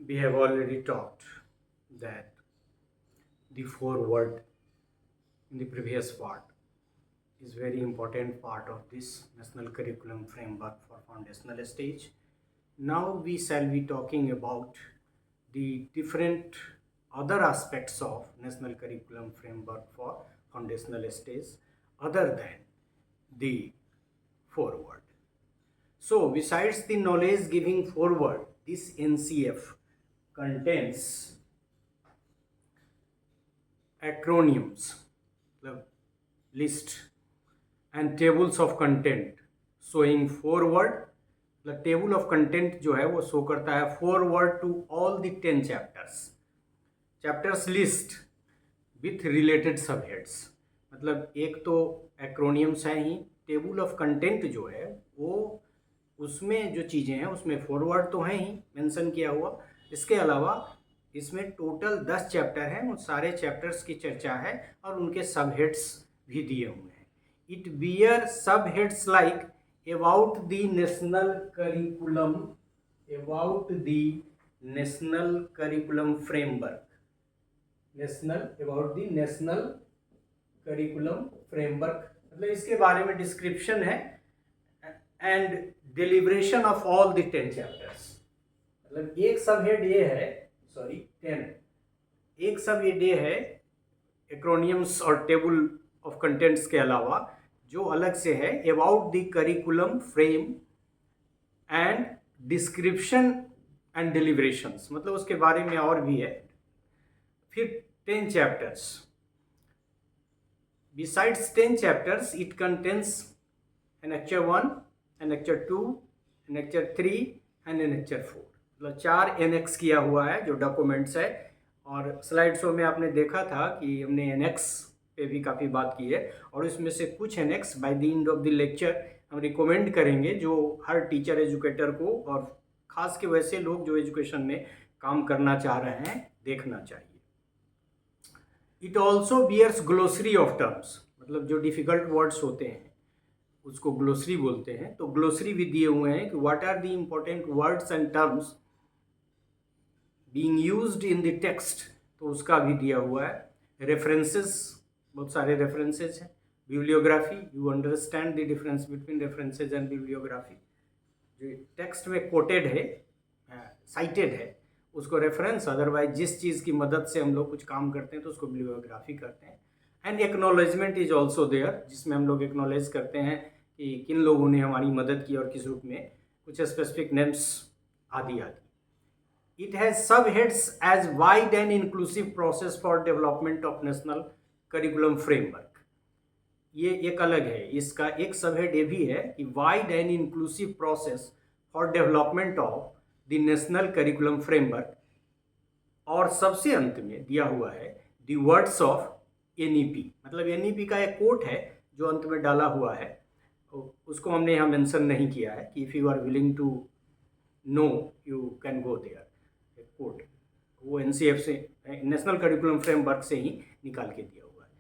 We have already talked that the foreword in the previous part is very important part of this national curriculum framework for foundational stage. Now we shall be talking about the different other aspects of national curriculum framework for foundational stage other than the foreword. So besides the knowledge giving foreword, this NCF contains acronyms, the list and tables of content showing forward. The table of content जो है वो show करता है forward to all the 10 chapters list with related subheads. मतलब एक तो acronyms है ही, table of content जो है वो उसमें जो चीज़ें हैं उसमें फॉरवर्ड तो हैं ही मेंशन किया हुआ, इसके अलावा इसमें टोटल 10 चैप्टर हैं, उन सारे चैप्टर्स की चर्चा है और उनके सब हेड्स भी दिए हुए हैं. इट बियर सब heads like about the national curriculum, about the national curriculum framework, about the national curriculum framework, मतलब इसके बारे में डिस्क्रिप्शन है and deliberation of all the 10 chapters. मतलब एक सब हेड ये है, सॉरी 10, एक सब ये डे है एक्रोनियम्स और टेबल ऑफ कंटेंट्स के अलावा जो अलग से है about the curriculum frame and description and deliberations, मतलब उसके बारे में और भी है. फिर 10 chapters, besides 10 chapters it contains annexure 1, annexure 2, annexure 3 and annexure 4. मतलब 4 एनेक्स किया हुआ है जो डॉक्यूमेंट्स है. और स्लाइड शो में आपने देखा था कि हमने एनेक्स पे भी काफ़ी बात की है और इसमें से कुछ annex by the end of the lecture हम रिकमेंड करेंगे जो हर टीचर एजुकेटर को और ख़ास के वैसे लोग जो एजुकेशन में काम करना चाह रहे हैं देखना चाहिए. It also bears glossary of terms, मतलब जो डिफ़िकल्ट वर्ड्स होते हैं उसको ग्लोसरी बोलते हैं. तो ग्लोसरी भी दिए हुए हैं कि what are the important words and terms being used in the text, तो उसका भी दिया हुआ है. रेफरेंसेस, बहुत सारे रेफरेंसेस हैं. Bibliography, you understand the difference between references and bibliography. जो टेक्स्ट में कोटेड है, साइटेड है, उसको रेफरेंस, अदरवाइज जिस चीज़ की मदद से हम लोग कुछ काम करते हैं तो उसको बिब्लियोग्राफी करते हैं. And acknowledgement is also there, जिसमें हम लोग एक्नॉलेज करते हैं कि किन लोगों ने हमारी मदद की और किस रूप में, कुछ स्पेसिफिक नेम्स आदि आदि. It has sub heads as wide and inclusive process for development of national curriculum framework. ये एक अलग है, इसका एक सब हेड ये भी है कि wide and inclusive process for development of the national curriculum framework. और सबसे अंत में दिया हुआ है द वर्ड्स ऑफ NEP, मतलब NEP का एक कोट है जो अंत में डाला हुआ है, उसको हमने यहाँ मेंशन नहीं किया है कि if you are willing to know you can go there. एक कोट वो NCF से, नेशनल करिकुलम फ्रेमवर्क से ही निकाल के दिया हुआ है.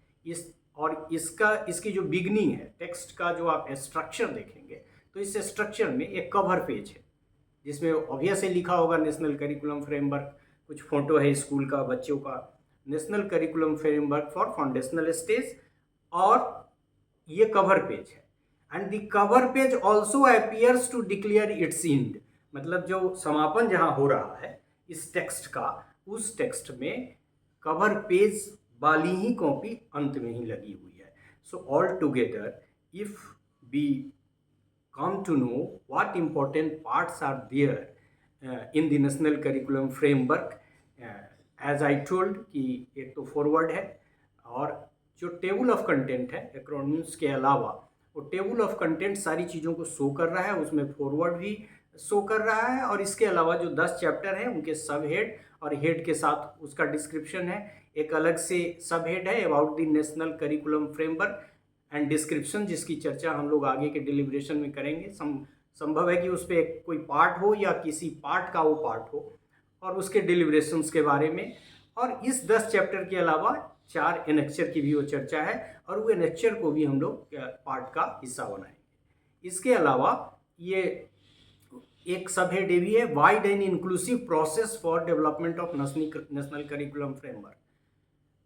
इसकी जो बिगनिंग है टेक्स्ट का, जो आप स्ट्रक्चर देखेंगे तो इस स्ट्रक्चर में एक कवर पेज है जिसमें ऑब्वियसली लिखा होगा नेशनल करिकुलम फ्रेमवर्क, कुछ फोटो है स्कूल का, बच्चों का, national curriculum framework for foundational stage, और ये कवर पेज है. And the cover page also appears to declare its end, मतलब जो समापन जहाँ हो रहा है इस टेक्स्ट का, उस टेक्स्ट में कवर पेज वाली ही कॉपी अंत में ही लगी हुई है. So all together if we come to know what important parts are there in the national curriculum framework, as I told कि एक तो फॉरवर्ड है और जो टेबल ऑफ कंटेंट है एक्रोनिम्स के अलावा, वो टेबल ऑफ कंटेंट सारी चीज़ों को शो कर रहा है, उसमें फॉरवर्ड भी शो कर रहा है और इसके अलावा जो 10 चैप्टर हैं उनके सब हेड और हेड के साथ उसका डिस्क्रिप्शन है. एक अलग से सब हेड है about the national curriculum framework and description, जिसकी चर्चा हम लोग आगे के डिलिब्रेशन में करेंगे. संभव है कि उस पर कोई पार्ट हो या किसी पार्ट का वो पार्ट हो, और उसके डिलिब्रेशंस के बारे में. और इस 10 चैप्टर के अलावा 4 एनेक्चर की भी वो चर्चा है और वो एनेक्चर को भी हम लोग पार्ट का हिस्सा बनाएंगे. इसके अलावा ये एक सब हेड ये भी है, wide and inclusive process for development of national curriculum framework.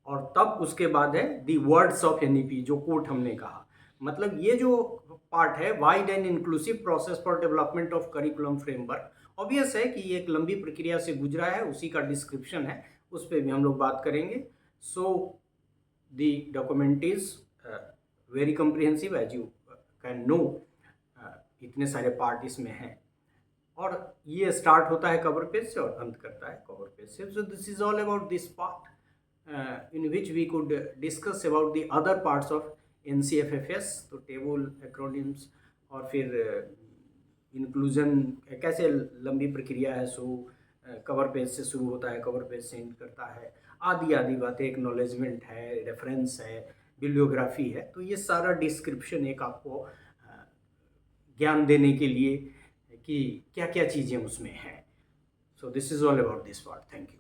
और तब उसके बाद है दी वर्ड्स ऑफ एनईपी, जो कोट हमने कहा। मतलब ये जो पार्ट है, wide and inclusive process for development of curriculum framework, obvious है कि ये एक लंबी प्रक्रिया से गुजरा है, उसी का डिस्क्रिप्शन है, उस पर भी हम लोग बात करेंगे। So the document is very comprehensive, as you can know. इतने सारे पार्ट इसमें हैं, और ये स्टार्ट होता है कवर पेज से और अंत करता है कवर पेज से। So this is all about this part in which we could discuss about the other parts of NCFFS, तो टेबल, एक्रोनिम्स, और फिर इंक्लूजन कैसे लंबी प्रक्रिया है, सो कवर पेज से शुरू होता है, कवर पेज से एंड करता है, आदि आदि बातें, एक्नॉलेजमेंट है, रेफरेंस है, बिbliography है। तो ये सारा डिस्क्रिप्शन एक आपको ज्ञान देने के लिए कि क्या क्या चीज़ें उसमें हैं। So this is all about this part. Thank you.